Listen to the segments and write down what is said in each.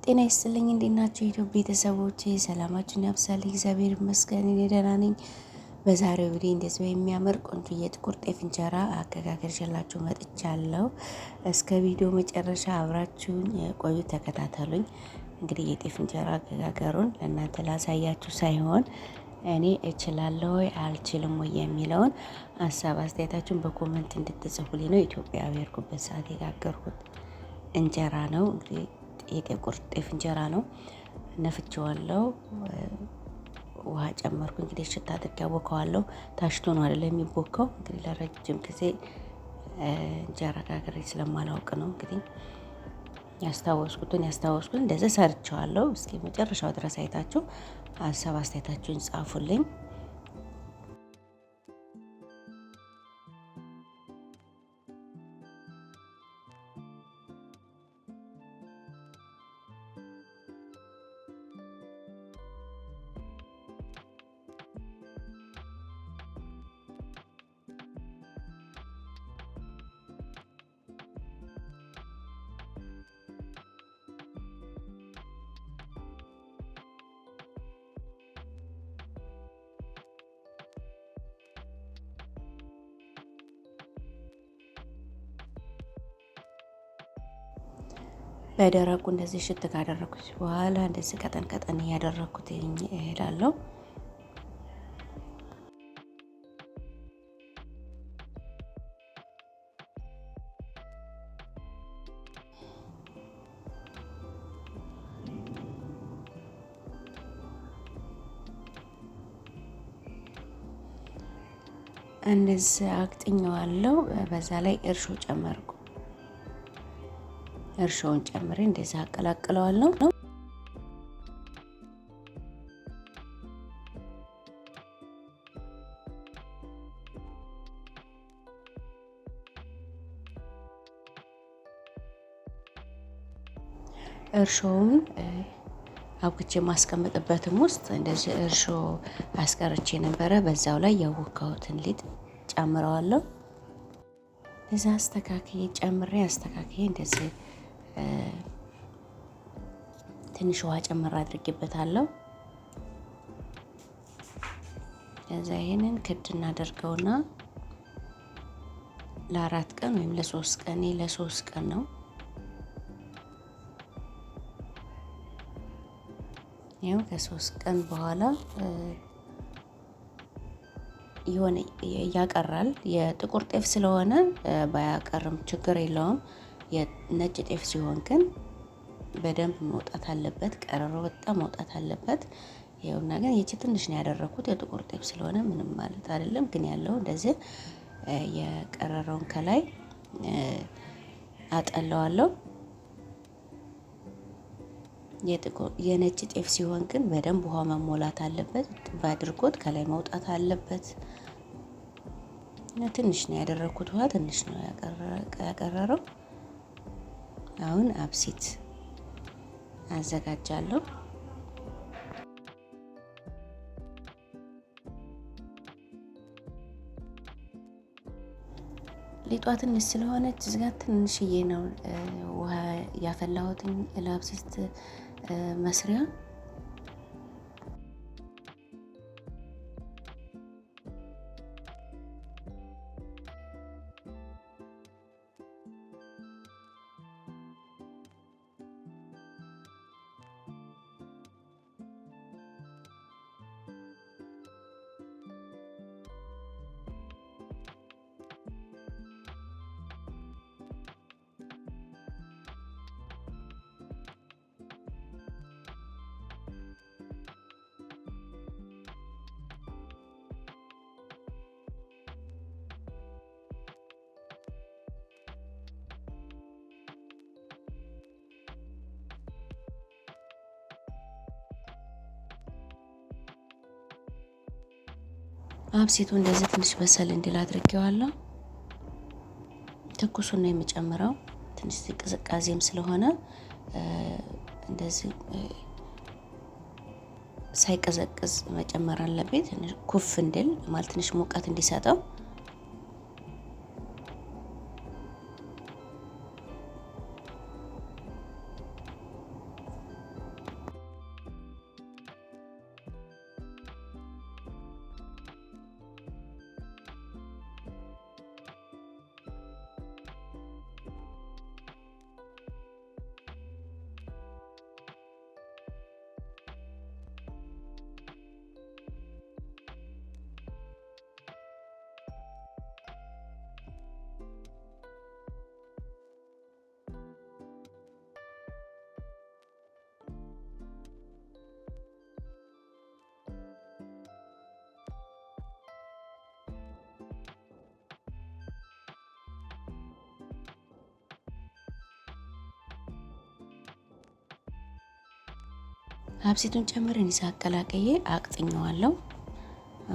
ጤና ይስጥልኝ እንዴት ናችሁ የኢትዮጵያ ቤተሰቦቼ? ሰላማችሁን ያብዛልኝ። እግዚአብሔር ይመስገን እኔ ደህና ነኝ። በዛሬው ቪዲዮ እንደዚህ የሚያምር ቆንጆ የጥቁር ጤፍ እንጀራ አገጋገር ይዤላችሁ መጥቻለሁ። እስከ ቪዲዮ መጨረሻ አብራችሁኝ ቆዩ፣ ተከታተሉኝ። እንግዲህ የጤፍ እንጀራ አገጋገሩን ለእናንተ ላሳያችሁ ሳይሆን እኔ እችላለሁ ወይ አልችልም ወይ የሚለውን ሀሳብ አስተያየታችሁን በኮመንት እንድትጽፉልኝ ነው። ኢትዮጵያ በሄድኩበት ሰዓት የጋገርኩት እንጀራ ነው። እንግዲህ የጥቁር ጤፍ እንጀራ ነው። ነፍቼዋለሁ፣ ውሃ ጨመርኩ። እንግዲህ ሽታ አድርጌ አቦካዋለሁ። ታሽቶ ነው አይደለም የሚቦካው። እንግዲህ ለረጅም ጊዜ እንጀራ ጋግሬ ስለማላውቅ ነው እንግዲህ ያስታወስኩትን እንደዚህ ሰርቸዋለሁ። እስኪ መጨረሻው ድረስ አይታችሁ ሀሳብ አስተያየታችሁን ጻፉልኝ። በደረቁ እንደዚህ ሽት ካደረኩት በኋላ እንደዚህ ቀጠን ቀጠን እያደረኩት እሄዳለሁ። እንደዚህ አቅጥኘዋለሁ። በዛ ላይ እርሾ ጨመርኩ። እርሾውን ጨምሬ እንደዚህ አቀላቅለዋለሁ። እርሾውን አውግቼ ማስቀመጥበትም ውስጥ እንደዚህ እርሾ አስቀርቼ ነበረ። በዛው ላይ ያወካሁትን ሊጥ ጨምረዋለሁ። እዛ አስተካክዬ አስተካክዬ እንደዚህ ትንሽ ውሃ ጨምር አድርጌበታለሁ። ከዛ ይሄንን ክድ እናደርገውና ለአራት ቀን ወይም ለሶስት ቀን ነው። ይኸው ከሶስት ቀን በኋላ የሆነ ያቀራል። የጥቁር ጤፍ ስለሆነ ባያቀርም ችግር የለውም። የነጭ ጤፍ ሲሆን ግን በደንብ መውጣት አለበት። ቀረሮ በጣም መውጣት አለበት። ይኸውና ግን ይቺ ትንሽ ነው ያደረኩት። የጥቁር ጤፍ ስለሆነ ምንም ማለት አይደለም። ግን ያለው እንደዚህ የቀረረውን ከላይ አጠለዋለሁ። የነጭ ጤፍ ሲሆን ግን በደንብ ውሃ መሞላት አለበት። ባድርጎት ከላይ መውጣት አለበት። ትንሽ ነው ያደረኩት። ውሃ ትንሽ ነው ያቀረረው። አሁን አብሲት አዘጋጃለሁ። ሊጧ ትንሽ ስለሆነች እዚህ ጋር ትንሽዬ ነው ውሃ ያፈላሁትኝ ለአብሲት መስሪያ። አብሲቱ እንደዚህ ትንሽ በሰል እንዲል አድርጌዋለሁ። ትኩሱን ነው የምጨምረው። ትንሽ ቅዝቃዜም ስለሆነ እንደዚህ ሳይቀዘቅዝ መጨመር አለበት። ትንሽ ኩፍ እንዲል ማለት ትንሽ ሙቀት እንዲሰጠው አብሲቱን ጨምረን አቀላቅዬ አቅጥኘዋለሁ።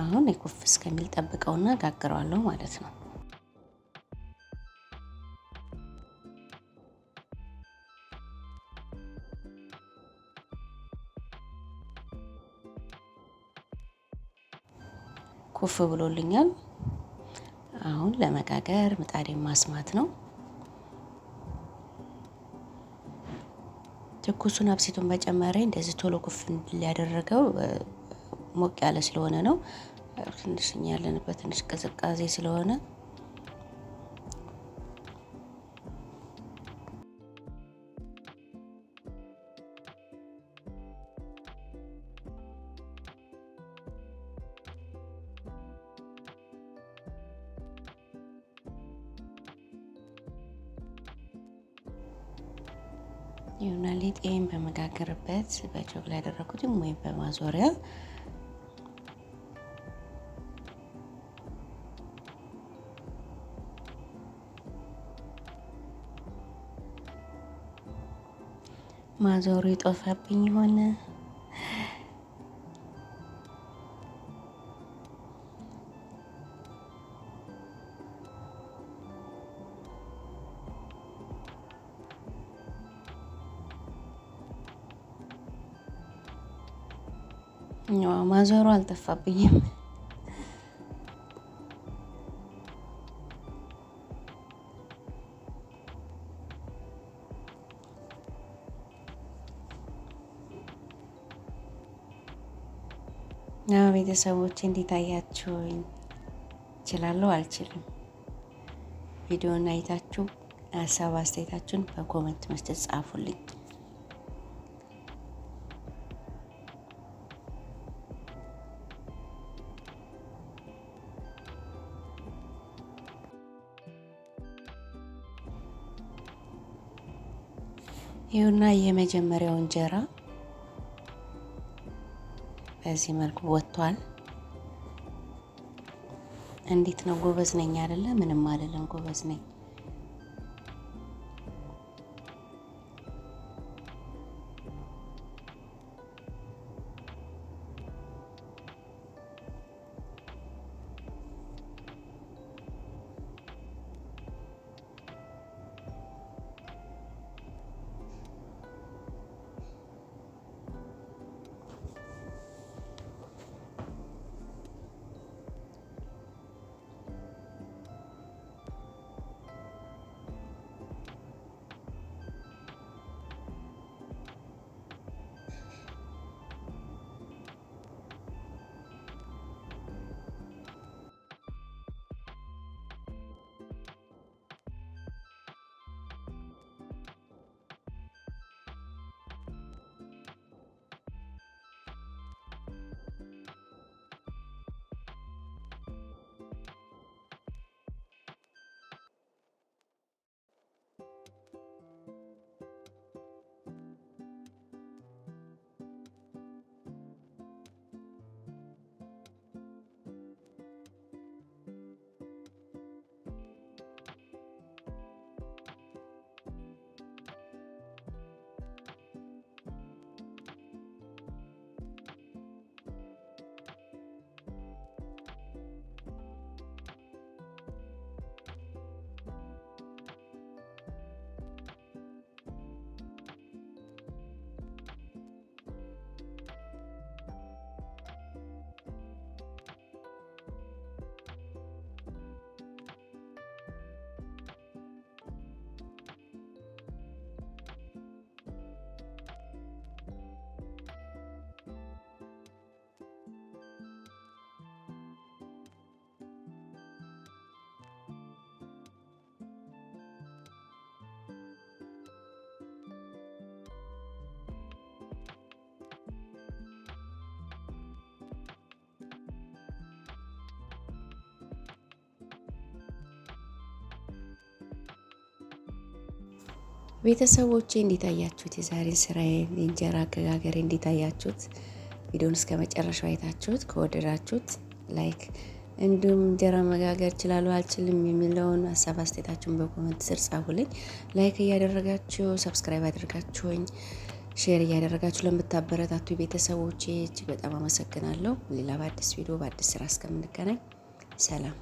አሁን የኩፍ እስከሚል ጠብቀውና ጋግረዋለሁ ማለት ነው። ኩፍ ብሎልኛል። አሁን ለመጋገር ምጣዴን ማስማት ነው። ትኩሱን አብሲቱን በጨመረ እንደዚህ ቶሎ ኩፍ እንዲያደርገው ሞቅ ያለ ስለሆነ ነው። ትንሽ እኛ ያለንበት ትንሽ ቅዝቃዜ ስለሆነ ይሁና ሊጤን በመጋገርበት በጆግ ላይ ያደረኩትም ወይም በማዞሪያ ማዞሩ ይጠፋብኝ ሆነ። ማዞሩ አልጠፋብኝም። ቤተሰቦች እንዴት አያችሁኝ? እችላለሁ አልችልም? ቪዲዮውን አይታችሁ ሀሳብ አስተያየታችሁን በኮመንት መስጠት ጻፉልኝ። ይሁና የመጀመሪያው እንጀራ በዚህ መልኩ ወጥቷል። እንዴት ነው? ጎበዝ ነኝ አይደለ? ምንም አይደለም፣ ጎበዝ ነኝ። ቤተሰቦቼ እንዴት አያችሁት? የዛሬን ስራዬ የእንጀራ አገጋገር እንዴት አያችሁት? ቪዲዮውን እስከ መጨረሻው አይታችሁት ከወደዳችሁት ላይክ፣ እንዲሁም እንጀራ መጋገር እችላለሁ አልችልም የሚለውን ሀሳብ አስተያየታችሁን በኮመንት ስር ጻፉልኝ። ላይክ እያደረጋችሁ ሰብስክራይብ አድርጋችሁኝ ሼር እያደረጋችሁ ለምታበረታቱ ቤተሰቦቼ እጅግ በጣም አመሰግናለሁ። ሌላ በአዲስ ቪዲዮ በአዲስ ስራ እስከምንገናኝ ሰላም።